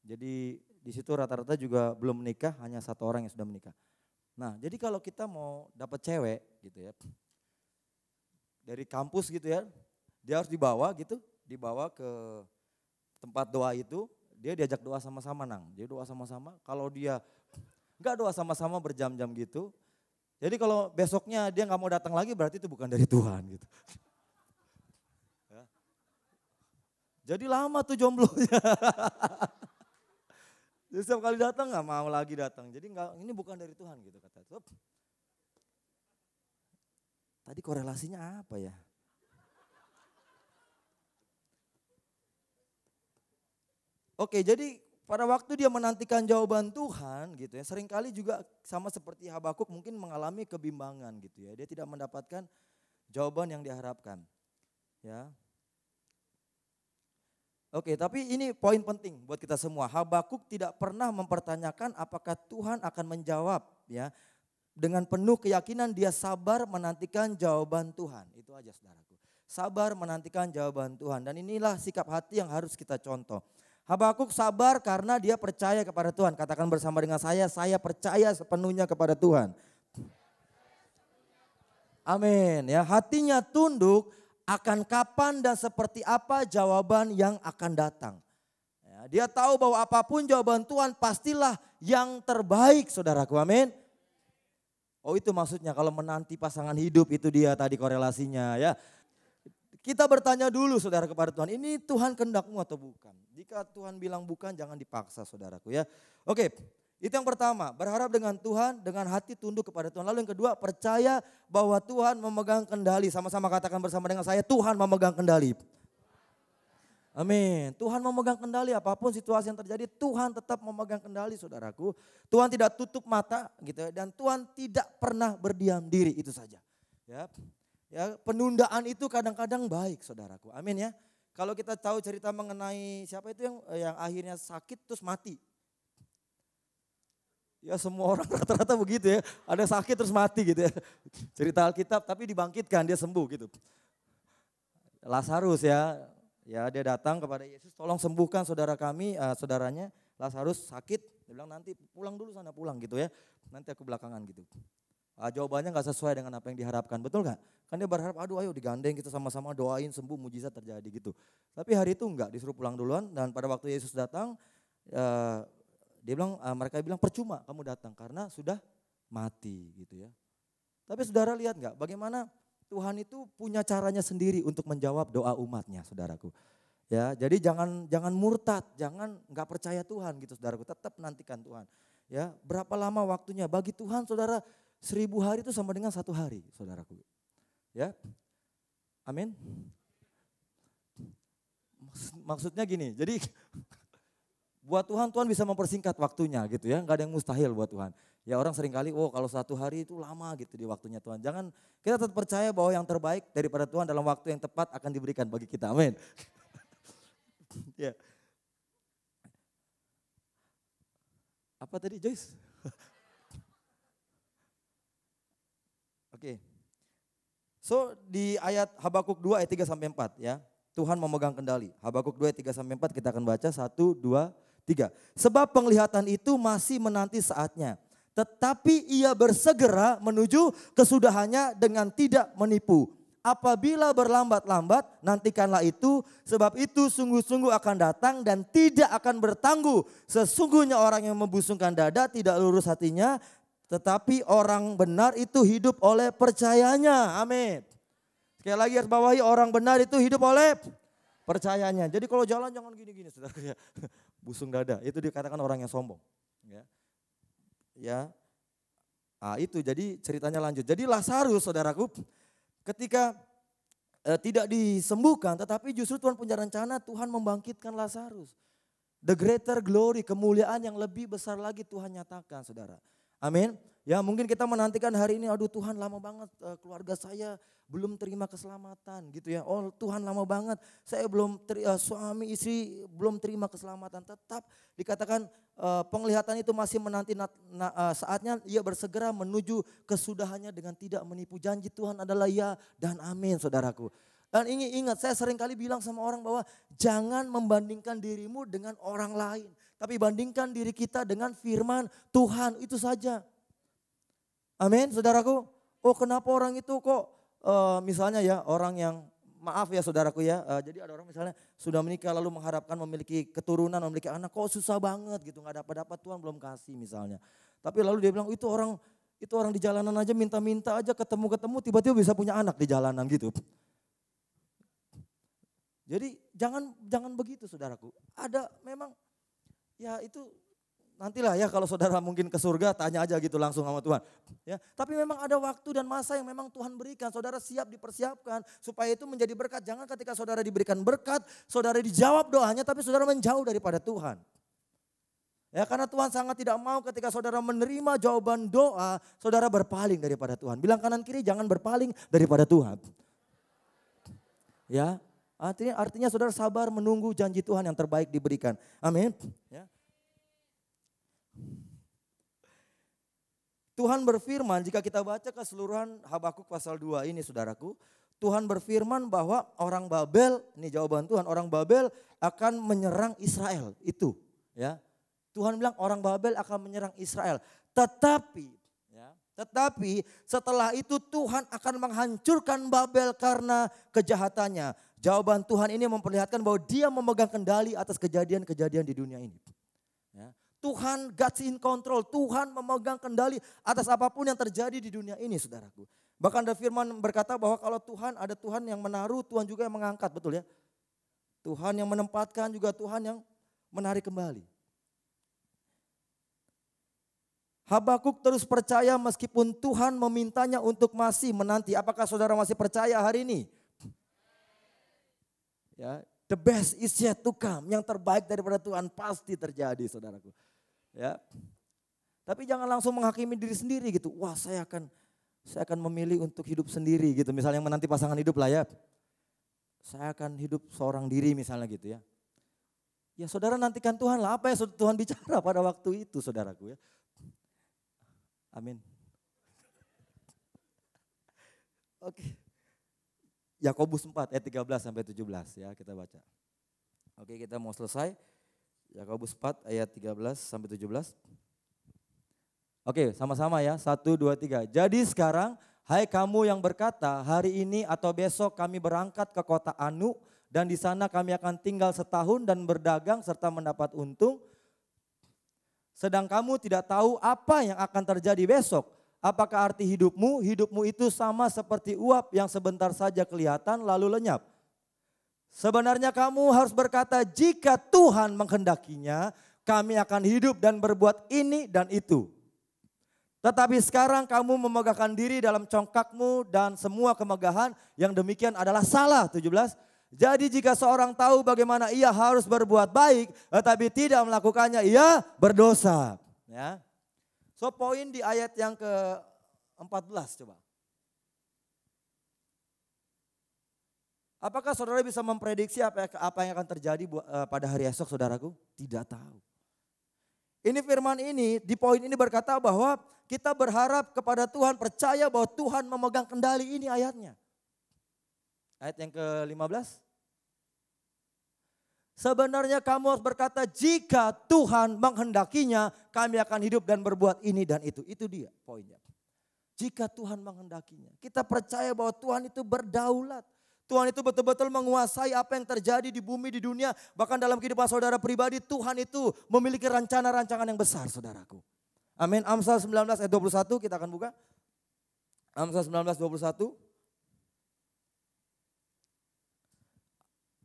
Jadi di situ rata-rata juga belum menikah, hanya satu orang yang sudah menikah. Nah, jadi kalau kita mau dapat cewek gitu ya, dari kampus gitu ya, dia harus dibawa ke tempat doa itu, dia diajak doa sama-sama nang. Dia doa sama-sama, kalau dia enggak doa sama-sama berjam-jam gitu, jadi kalau besoknya dia nggak mau datang lagi berarti itu bukan dari Tuhan gitu. Ya. Jadi lama tuh jomblonya. Jadi setiap kali datang nggak mau lagi datang. Jadi ini bukan dari Tuhan gitu kata. Tadi korelasinya apa ya? Oke, jadi pada waktu dia menantikan jawaban Tuhan gitu ya, seringkali juga sama seperti Habakuk mungkin mengalami kebimbangan gitu ya. Dia tidak mendapatkan jawaban yang diharapkan. Ya. Oke, tapi ini poin penting buat kita semua. Habakuk tidak pernah mempertanyakan apakah Tuhan akan menjawab ya. Dengan penuh keyakinan dia sabar menantikan jawaban Tuhan. Itu aja saudaraku. Sabar menantikan jawaban Tuhan. Dan inilah sikap hati yang harus kita contoh. Habakuk sabar karena dia percaya kepada Tuhan. Katakan bersama dengan saya percaya sepenuhnya kepada Tuhan. Amin ya, hatinya tunduk akan kapan dan seperti apa jawaban yang akan datang. Ya, dia tahu bahwa apapun jawaban Tuhan pastilah yang terbaik saudaraku, amin. Oh itu maksudnya kalau menanti pasangan hidup itu dia tadi korelasinya ya. Kita bertanya dulu saudara kepada Tuhan, ini Tuhan kehendak-Mu atau bukan? Jika Tuhan bilang bukan jangan dipaksa saudaraku ya. Oke. Itu yang pertama, berharap dengan Tuhan, dengan hati tunduk kepada Tuhan. Lalu yang kedua, percaya bahwa Tuhan memegang kendali. Sama-sama katakan bersama dengan saya, Tuhan memegang kendali. Amin. Tuhan memegang kendali, apapun situasi yang terjadi, Tuhan tetap memegang kendali saudaraku. Tuhan tidak tutup mata gitu ya, dan Tuhan tidak pernah berdiam diri, itu saja. Ya, penundaan itu kadang-kadang baik saudaraku. Amin ya. Kalau kita tahu cerita mengenai siapa itu yang akhirnya sakit terus mati. Ya semua orang rata-rata begitu ya, ada sakit terus mati gitu ya. Cerita Alkitab tapi dibangkitkan, dia sembuh gitu. Lazarus ya dia datang kepada Yesus, tolong sembuhkan saudara kami, saudaranya Lazarus sakit. Dia bilang nanti pulang dulu sana, pulang gitu ya, nanti aku belakangan gitu. Jawabannya gak sesuai dengan apa yang diharapkan, betul gak? Kan dia berharap aduh ayo digandeng kita sama-sama doain sembuh mujizat terjadi gitu. Tapi hari itu enggak, disuruh pulang duluan dan pada waktu Yesus datang, mereka bilang percuma kamu datang karena sudah mati gitu ya. Tapi saudara lihat nggak bagaimana Tuhan itu punya caranya sendiri untuk menjawab doa umatnya, saudaraku. Ya, jadi jangan murtad, jangan nggak percaya Tuhan gitu, saudaraku. Tetap nantikan Tuhan. Ya, berapa lama waktunya? Bagi Tuhan, saudara, 1000 hari itu sama dengan 1 hari, saudaraku. Ya, amin. Maksudnya gini, jadi buat Tuhan bisa mempersingkat waktunya gitu ya, nggak ada yang mustahil buat Tuhan. Ya orang seringkali, kalau 1 hari itu lama gitu di waktunya Tuhan. Jangan, kita tetap percaya bahwa yang terbaik daripada Tuhan dalam waktu yang tepat akan diberikan bagi kita, amin. Ya. Apa tadi Joyce? Oke. So di ayat Habakuk 2 ayat 3 sampai 4 ya. Tuhan memegang kendali. Habakuk 2 ayat 3 sampai 4 kita akan baca 1, 2, 3. Sebab penglihatan itu masih menanti saatnya. Tetapi ia bersegera menuju kesudahannya dengan tidak menipu. Apabila berlambat-lambat nantikanlah itu. Sebab itu sungguh-sungguh akan datang dan tidak akan bertangguh. Sesungguhnya orang yang membusungkan dada tidak lurus hatinya. Tetapi orang benar itu hidup oleh percayanya. Amin. Sekali lagi harus bawahi, orang benar itu hidup oleh percayanya. Jadi kalau jalan jangan gini-gini, saudara ya. Busung dada, itu dikatakan orang yang sombong. Ya. Nah, itu jadi ceritanya lanjut. Jadi Lazarus, saudaraku, ketika tidak disembuhkan, tetapi justru Tuhan punya rencana, Tuhan membangkitkan Lazarus. The greater glory, kemuliaan yang lebih besar lagi Tuhan nyatakan, saudara. Amin. Ya mungkin kita menantikan hari ini, aduh Tuhan lama banget keluarga saya belum terima keselamatan gitu ya. Oh Tuhan lama banget saya belum suami istri belum terima keselamatan. Tetap dikatakan penglihatan itu masih menanti saatnya ia bersegera menuju kesudahannya dengan tidak menipu. Janji Tuhan adalah ya dan amin, saudaraku. Dan ingat saya sering kali bilang sama orang bahwa jangan membandingkan dirimu dengan orang lain. Tapi bandingkan diri kita dengan firman Tuhan, itu saja. Amin, saudaraku. Oh kenapa orang itu kok misalnya ya orang yang, maaf ya saudaraku ya. Jadi ada orang misalnya sudah menikah lalu mengharapkan memiliki keturunan, memiliki anak. Kok susah banget gitu, gak dapat Tuhan belum kasih misalnya. Tapi lalu dia bilang itu orang di jalanan aja minta-minta aja ketemu-ketemu tiba-tiba bisa punya anak di jalanan gitu. Jadi jangan begitu saudaraku. Ada memang ya itu nantilah ya kalau saudara mungkin ke surga tanya aja gitu langsung sama Tuhan. Ya, tapi memang ada waktu dan masa yang memang Tuhan berikan. Saudara siap dipersiapkan supaya itu menjadi berkat. Jangan ketika saudara diberikan berkat, saudara dijawab doanya tapi saudara menjauh daripada Tuhan. Ya karena Tuhan sangat tidak mau ketika saudara menerima jawaban doa, saudara berpaling daripada Tuhan. Bilang kanan kiri jangan berpaling daripada Tuhan. Ya. Artinya saudara sabar menunggu janji Tuhan yang terbaik diberikan. Amin. Ya. Tuhan berfirman jika kita baca keseluruhan Habakuk pasal 2 ini saudaraku. Tuhan berfirman bahwa orang Babel, ini jawaban Tuhan, orang Babel akan menyerang Israel. Itu ya. Tuhan bilang orang Babel akan menyerang Israel. Tetapi setelah itu Tuhan akan menghancurkan Babel karena kejahatannya. Jawaban Tuhan ini memperlihatkan bahwa dia memegang kendali atas kejadian-kejadian di dunia ini. Ya. Tuhan God's in control, Tuhan memegang kendali atas apapun yang terjadi di dunia ini saudaraku. Bahkan ada firman berkata bahwa kalau Tuhan ada Tuhan yang menaruh, Tuhan juga yang mengangkat, betul ya. Tuhan yang menempatkan juga Tuhan yang menarik kembali. Habakuk terus percaya meskipun Tuhan memintanya untuk masih menanti. Apakah saudara masih percaya hari ini? Ya, the best is yet to come. Yang terbaik daripada Tuhan pasti terjadi saudaraku. Ya. Tapi jangan langsung menghakimi diri sendiri gitu. Wah saya akan memilih untuk hidup sendiri gitu. Misalnya yang menanti pasangan hidup lah ya. Saya akan hidup seorang diri misalnya gitu ya. Ya saudara nantikan Tuhan lah. Apa yang Tuhan bicara pada waktu itu saudaraku ya. Amin. Oke. Yakobus 4 ayat 13 sampai 17 ya kita baca. Oke kita mau selesai. Yakobus 4 ayat 13 sampai 17. Oke sama-sama ya 1, 2, 3. Jadi sekarang hai kamu yang berkata hari ini atau besok kami berangkat ke kota Anu. Dan di sana kami akan tinggal setahun dan berdagang serta mendapat untung. Sedang kamu tidak tahu apa yang akan terjadi besok. Apakah arti hidupmu? Hidupmu itu sama seperti uap yang sebentar saja kelihatan lalu lenyap. Sebenarnya kamu harus berkata, jika Tuhan menghendakinya, kami akan hidup dan berbuat ini dan itu. Tetapi sekarang kamu memegahkan diri dalam congkakmu dan semua kemegahan yang demikian adalah salah. 17. Jadi jika seorang tahu bagaimana ia harus berbuat baik, tetapi tidak melakukannya, ia berdosa. Ya. So poin di ayat yang ke-14 coba. Apakah saudara bisa memprediksi apa yang akan terjadi pada hari esok saudaraku? Tidak tahu. Ini firman ini di poin ini berkata bahwa kita berharap kepada Tuhan, percaya bahwa Tuhan memegang kendali, ini ayatnya. Ayat yang ke-15. Sebenarnya kamu harus berkata, jika Tuhan menghendakinya, kami akan hidup dan berbuat ini dan itu. Itu dia poinnya. Jika Tuhan menghendakinya. Kita percaya bahwa Tuhan itu berdaulat. Tuhan itu betul-betul menguasai apa yang terjadi di bumi, di dunia. Bahkan dalam kehidupan saudara pribadi, Tuhan itu memiliki rancangan-rancangan yang besar saudaraku. Amin. Amsal 19 ayat 21 kita akan buka. Amsal 19 21.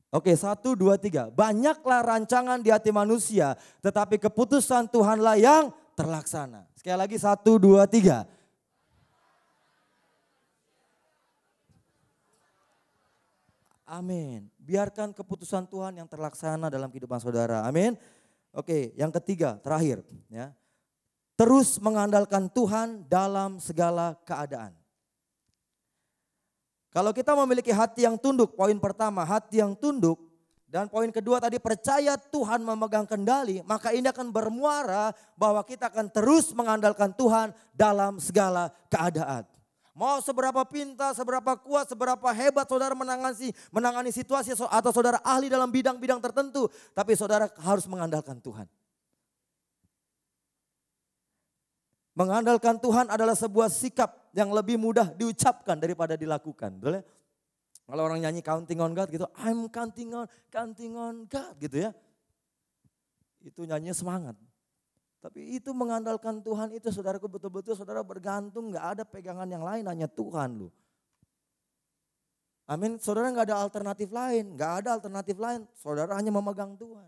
Oke, 1, 2, 3. Banyaklah rancangan di hati manusia, tetapi keputusan Tuhanlah yang terlaksana. Sekali lagi 1, 2, 3. Amin. Biarkan keputusan Tuhan yang terlaksana dalam kehidupan saudara. Amin. Oke, yang ketiga, terakhir. Ya. Terus mengandalkan Tuhan dalam segala keadaan. Kalau kita memiliki hati yang tunduk, poin pertama hati yang tunduk. Dan poin kedua tadi percaya Tuhan memegang kendali. Maka ini akan bermuara bahwa kita akan terus mengandalkan Tuhan dalam segala keadaan. Mau seberapa pintar, seberapa kuat, seberapa hebat saudara menangani situasi atau saudara ahli dalam bidang-bidang tertentu. Tapi saudara harus mengandalkan Tuhan. Mengandalkan Tuhan adalah sebuah sikap yang lebih mudah diucapkan daripada dilakukan. Betul ya? Kalau orang nyanyi counting on God gitu, I'm counting on God gitu ya. Itu nyanyinya semangat. Tapi itu mengandalkan Tuhan itu saudaraku betul-betul saudara bergantung, gak ada pegangan yang lain, hanya Tuhan lu. Amin, saudara gak ada alternatif lain, saudara hanya memegang Tuhan.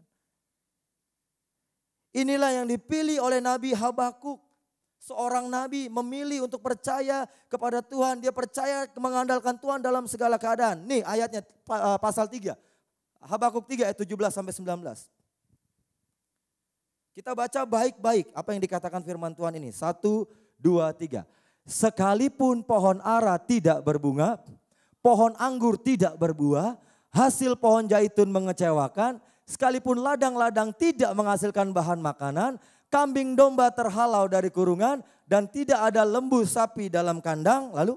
Inilah yang dipilih oleh Nabi Habakuk. Seorang nabi memilih untuk percaya kepada Tuhan. Dia percaya mengandalkan Tuhan dalam segala keadaan. Nih ayatnya pasal 3. Habakuk 3 ayat 17 sampai 19. Kita baca baik-baik apa yang dikatakan firman Tuhan ini. 1, 2, 3. Sekalipun pohon ara tidak berbunga, pohon anggur tidak berbuah, hasil pohon zaitun mengecewakan, sekalipun ladang-ladang tidak menghasilkan bahan makanan, kambing domba terhalau dari kurungan dan tidak ada lembu sapi dalam kandang. Lalu,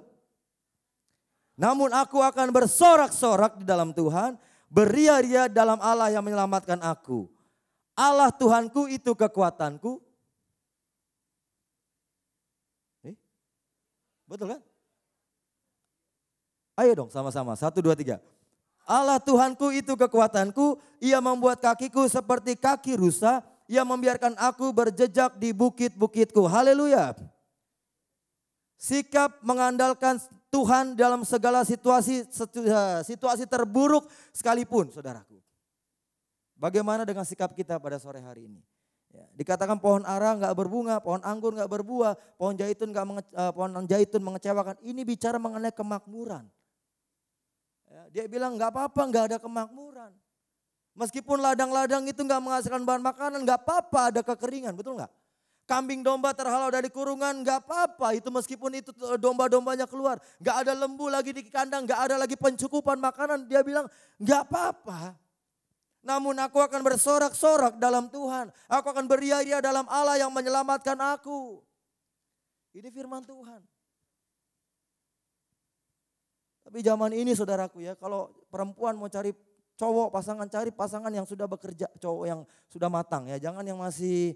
namun aku akan bersorak-sorak di dalam Tuhan, beria-ria dalam Allah yang menyelamatkan aku. Allah Tuhanku itu kekuatanku. Betul kan? Ayo dong sama-sama, 1, 2, 3. Allah Tuhanku itu kekuatanku, ia membuat kakiku seperti kaki rusa. Ia membiarkan aku berjejak di bukit-bukitku. Haleluya. Sikap mengandalkan Tuhan dalam segala situasi terburuk sekalipun saudaraku. Bagaimana dengan sikap kita pada sore hari ini? Ya, dikatakan pohon ara nggak berbunga, pohon anggur nggak berbuah, pohon zaitun mengecewakan. Ini bicara mengenai kemakmuran. Ya, dia bilang nggak apa-apa, nggak ada kemakmuran. Meskipun ladang-ladang itu nggak menghasilkan bahan makanan, nggak apa-apa ada kekeringan, betul nggak? Kambing domba terhalau dari kurungan, nggak apa-apa. Itu meskipun itu domba-dombanya keluar, nggak ada lembu lagi di kandang, nggak ada lagi pencukupan makanan. Dia bilang nggak apa-apa. Namun aku akan bersorak-sorak dalam Tuhan. Aku akan beria-ria dalam Allah yang menyelamatkan aku. Ini firman Tuhan. Tapi zaman ini saudaraku ya, kalau perempuan mau cari cowok pasangan, cari pasangan yang sudah bekerja, cowok yang sudah matang ya. Jangan yang masih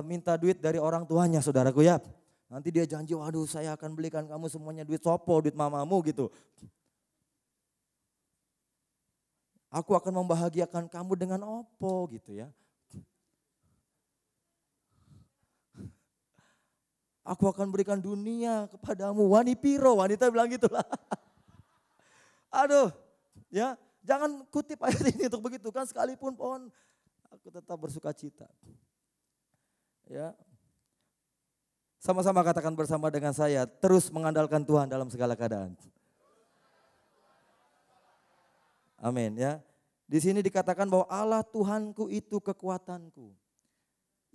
minta duit dari orang tuanya saudaraku ya. Nanti dia janji, waduh saya akan belikan kamu semuanya duit sopo, duit mamamu gitu. Aku akan membahagiakan kamu dengan opo gitu ya. Aku akan berikan dunia kepadamu. Wanipiro, wanita bilang gitulah. Aduh, ya jangan kutip ayat ini untuk begitu kan, sekalipun pohon aku tetap bersuka cita. Ya, sama-sama katakan bersama dengan saya, terus mengandalkan Tuhan dalam segala keadaan. Amin ya. Di sini dikatakan bahwa Allah Tuhanku itu kekuatanku.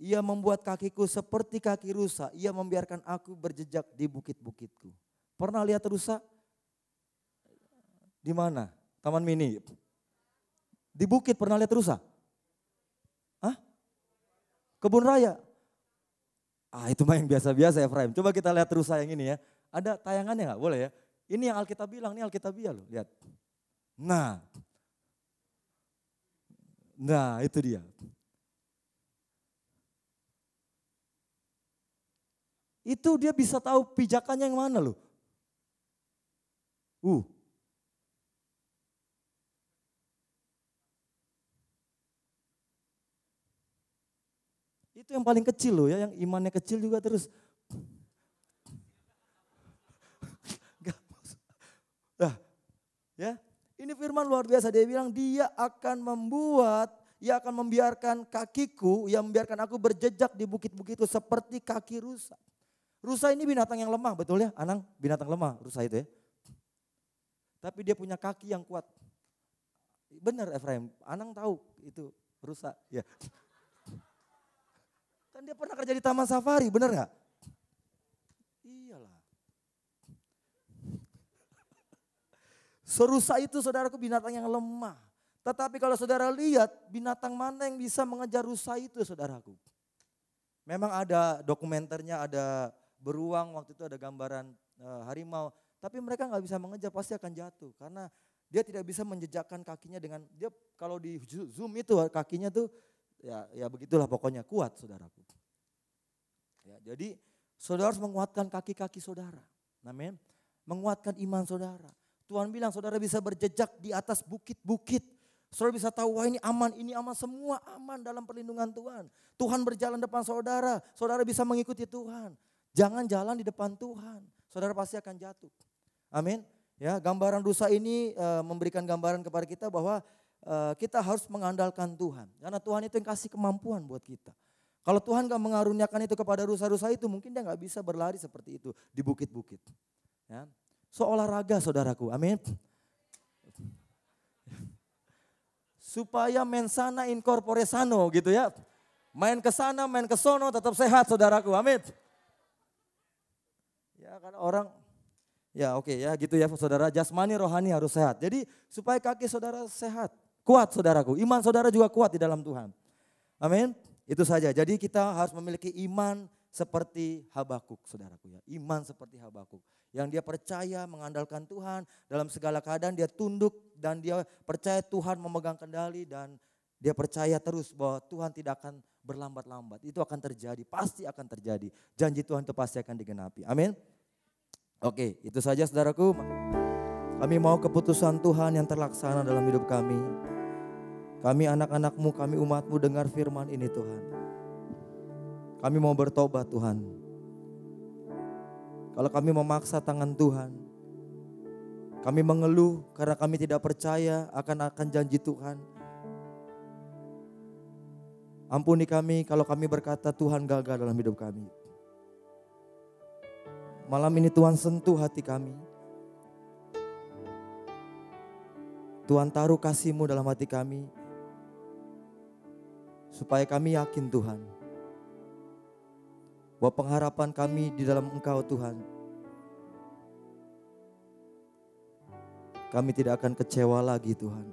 Ia membuat kakiku seperti kaki rusa. Ia membiarkan aku berjejak di bukit-bukitku. Pernah lihat rusa? Di mana? Taman Mini. Di bukit pernah lihat rusa? Hah? Kebun raya. Itu mah yang biasa-biasa ya Efraim. Coba kita lihat rusa yang ini ya. Ada tayangannya nggak? Boleh ya. Ini yang Alkitab bilang, ini Alkitabiah loh. Lihat. Nah itu dia. Itu dia bisa tahu pijakannya yang mana loh. Itu yang paling kecil loh ya, yang imannya kecil juga terus. Nah, ya, ini firman luar biasa, dia bilang dia akan membiarkan kakiku, ia membiarkan aku berjejak di bukit-bukit itu seperti kaki rusa. Rusa ini binatang yang lemah, betul ya? Anang, binatang lemah rusa itu ya. Tapi dia punya kaki yang kuat. Benar Efraim, Anang tahu itu rusa. Ya. Kan dia pernah kerja di Taman Safari, benar gak? Iyalah. Rusa itu saudaraku binatang yang lemah. Tetapi kalau saudara lihat binatang mana yang bisa mengejar rusa itu saudaraku. Memang ada dokumenternya, ada beruang, waktu itu ada gambaran harimau. Tapi mereka gak bisa mengejar, pasti akan jatuh. Karena dia tidak bisa menjejakkan kakinya dengan, dia kalau di zoom itu kakinya tuh ya begitulah pokoknya kuat saudaraku. Ya, jadi saudara harus menguatkan kaki-kaki saudara. Amin. Menguatkan iman saudara. Tuhan bilang saudara bisa berjejak di atas bukit-bukit. Saudara bisa tahu wah ini aman, semua aman dalam perlindungan Tuhan. Tuhan berjalan depan saudara, saudara bisa mengikuti Tuhan. Jangan jalan di depan Tuhan, saudara pasti akan jatuh. Amin. Ya, gambaran rusa ini memberikan gambaran kepada kita bahwa kita harus mengandalkan Tuhan. Karena Tuhan itu yang kasih kemampuan buat kita. Kalau Tuhan gak mengaruniakan itu kepada rusa-rusa itu, mungkin dia gak bisa berlari seperti itu di bukit-bukit. Ya. So olahraga saudaraku, amin. Supaya mensana in corpore sano gitu ya. Main ke sana, main ke sono tetap sehat saudaraku, amin. Ya karena orang, ya oke ya gitu ya saudara, jasmani rohani harus sehat. Jadi supaya kaki saudara sehat, kuat saudaraku, iman saudara juga kuat di dalam Tuhan. Amin, itu saja. Jadi kita harus memiliki iman seperti Habakuk saudaraku ya. Iman seperti Habakuk. Yang dia percaya mengandalkan Tuhan dalam segala keadaan, dia tunduk dan dia percaya Tuhan memegang kendali dan dia percaya terus bahwa Tuhan tidak akan berlambat-lambat. Itu akan terjadi, pasti akan terjadi. Janji Tuhan itu pasti akan digenapi. Amin. Oke, itu saja saudaraku. Kami mau keputusan Tuhan yang terlaksana dalam hidup kami. Kami anak-anak-Mu, kami umat-Mu dengar firman ini Tuhan. Kami mau bertobat Tuhan. Kalau kami memaksa tangan Tuhan, kami mengeluh karena kami tidak percaya akan janji Tuhan. Ampuni kami kalau kami berkata Tuhan gagal dalam hidup kami. Malam ini Tuhan sentuh hati kami. Tuhan taruh kasih-Mu dalam hati kami. Supaya kami yakin Tuhan. Bahwa pengharapan kami di dalam Engkau Tuhan. Kami tidak akan kecewa lagi Tuhan.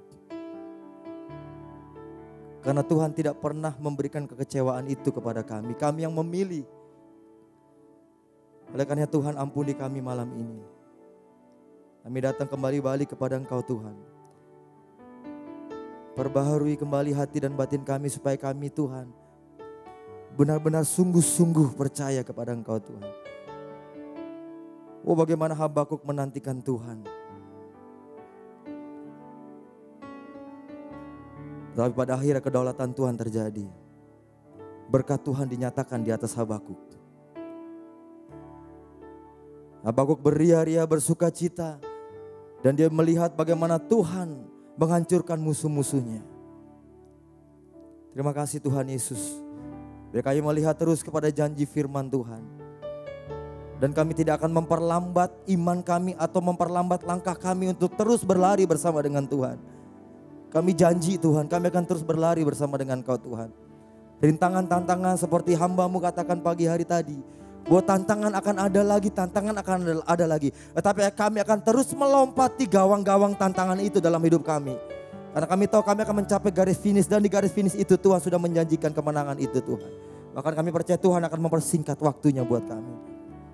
Karena Tuhan tidak pernah memberikan kekecewaan itu kepada kami. Kami yang memilih. Oleh karena Tuhan ampuni kami malam ini. Kami datang kembali balik kepada Engkau Tuhan. Perbaharui kembali hati dan batin kami supaya kami Tuhan benar-benar sungguh-sungguh percaya kepada Engkau Tuhan. Oh bagaimana Habakuk menantikan Tuhan. Tapi pada akhirnya kedaulatan Tuhan terjadi. Berkat Tuhan dinyatakan di atas Habakuk. Habakuk beria-ria bersuka cita. Dan dia melihat bagaimana Tuhan menghancurkan musuh-musuhnya. Terima kasih Tuhan Yesus. Biar kami melihat terus kepada janji firman Tuhan. Dan kami tidak akan memperlambat iman kami atau memperlambat langkah kami untuk terus berlari bersama dengan Tuhan. Kami janji Tuhan, kami akan terus berlari bersama dengan Kau Tuhan. Rintangan-tantangan seperti hamba-Mu katakan pagi hari tadi. Bahwa tantangan akan ada lagi, tantangan akan ada lagi. Tetapi kami akan terus melompati gawang-gawang tantangan itu dalam hidup kami. Karena kami tahu kami akan mencapai garis finish. Dan di garis finish itu Tuhan sudah menjanjikan kemenangan itu Tuhan. Bahkan kami percaya Tuhan akan mempersingkat waktunya buat kami.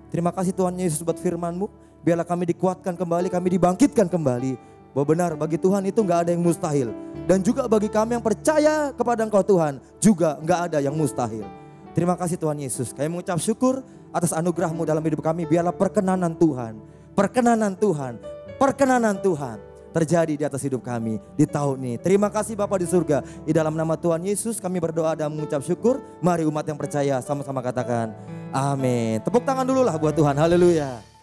Terima kasih Tuhan Yesus buat firman-Mu. Biarlah kami dikuatkan kembali, kami dibangkitkan kembali. Bahwa benar bagi Tuhan itu gak ada yang mustahil. Dan juga bagi kami yang percaya kepada Engkau Tuhan, juga gak ada yang mustahil. Terima kasih Tuhan Yesus. Kami mengucap syukur atas anugerah-Mu dalam hidup kami. Biarlah perkenanan Tuhan, perkenanan Tuhan, perkenanan Tuhan terjadi di atas hidup kami di tahun ini. Terima kasih Bapa di surga. Di dalam nama Tuhan Yesus kami berdoa dan mengucap syukur. Mari umat yang percaya sama-sama katakan amin. Tepuk tangan dulu lah buat Tuhan. Haleluya.